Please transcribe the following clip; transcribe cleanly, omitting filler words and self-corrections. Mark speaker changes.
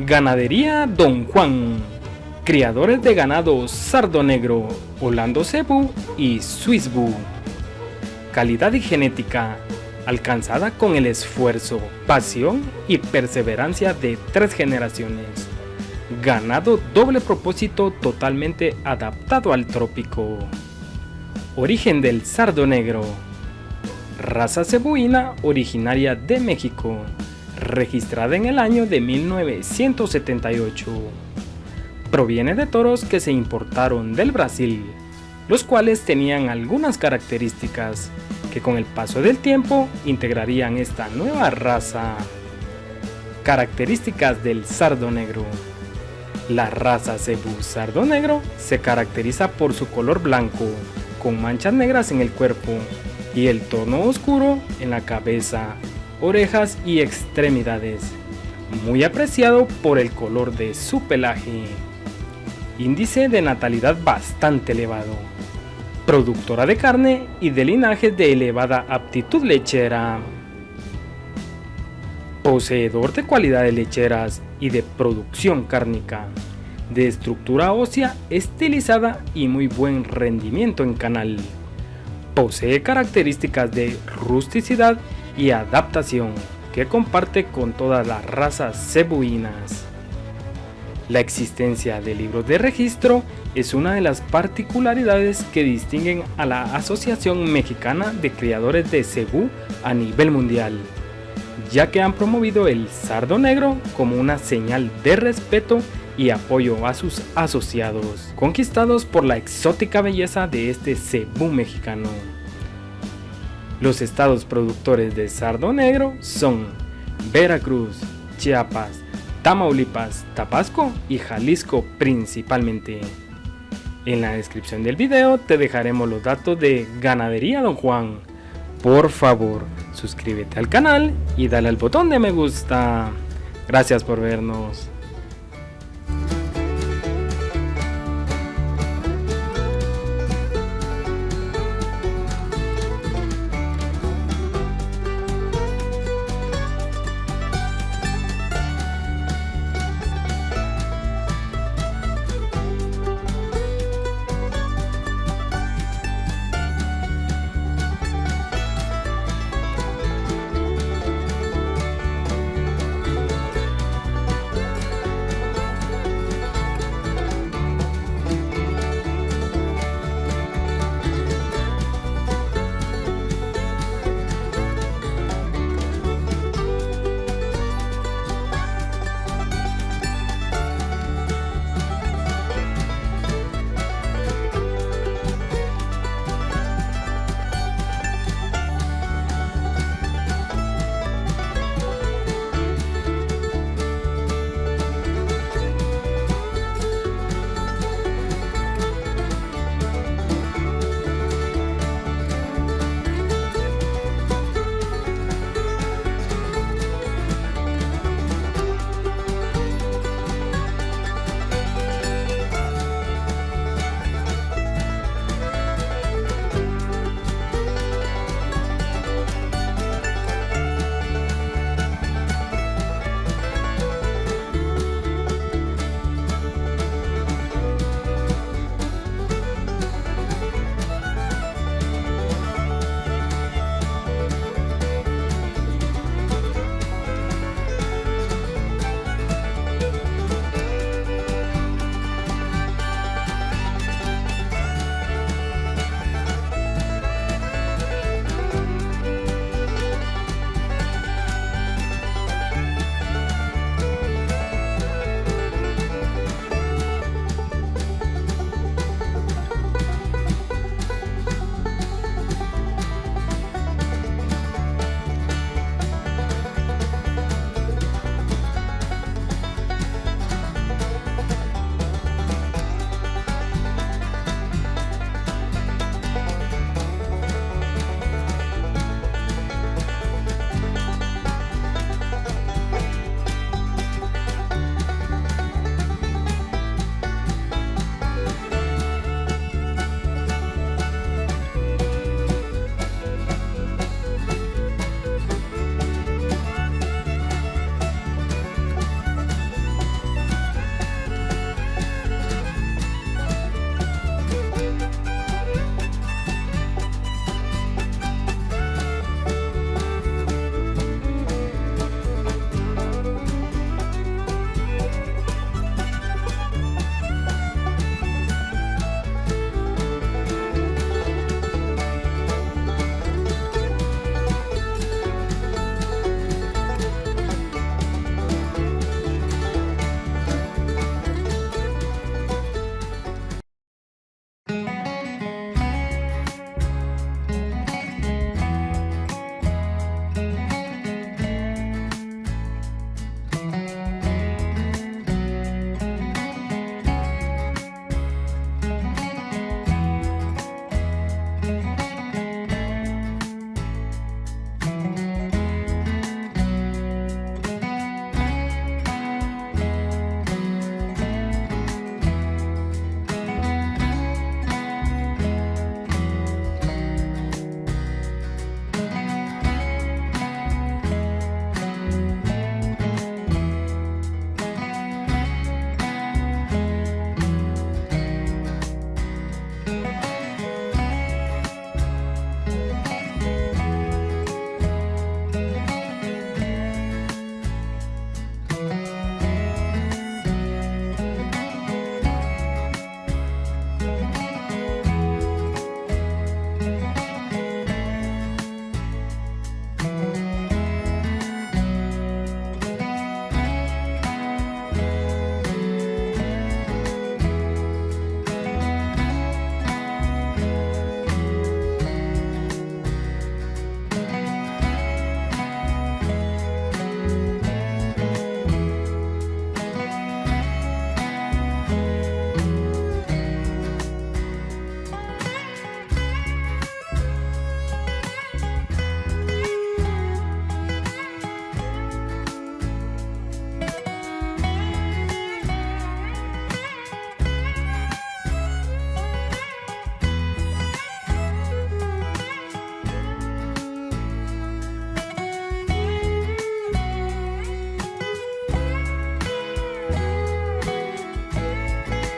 Speaker 1: Ganadería Don Juan, criadores de ganado sardo negro, Holando Cebu y Swiss Boo. Calidad y genética alcanzada con el esfuerzo, pasión y perseverancia de 3 generaciones. Ganado doble propósito totalmente adaptado al trópico. Origen del sardo negro. Raza cebuina originaria de México, registrada en el año de 1978. Proviene de toros que se importaron del Brasil, los cuales tenían algunas características que con el paso del tiempo integrarían esta nueva raza. Características del sardo negro. La raza Cebú sardo negro se caracteriza por su color blanco, con manchas negras en el cuerpo y el tono oscuro en la cabeza, orejas y extremidades, muy apreciado por el color de su pelaje. Índice de natalidad bastante elevado, productora de carne y de linajes de elevada aptitud lechera. Poseedor de cualidades lecheras y de producción cárnica, de estructura ósea estilizada y muy buen rendimiento en canal. Posee características de rusticidad y adaptación que comparte con todas las razas cebuinas. La existencia de libros de registro es una de las particularidades que distinguen a la Asociación Mexicana de Criadores de Cebú a nivel mundial, ya que han promovido el sardo negro como una señal de respeto y apoyo a sus asociados, conquistados por la exótica belleza de este cebú mexicano. Los estados productores de sardo negro son Veracruz, Chiapas, Tamaulipas, Tabasco y Jalisco principalmente. En la descripción del video te dejaremos los datos de Ganadería Don Juan. Por favor, suscríbete al canal y dale al botón de me gusta. Gracias por vernos.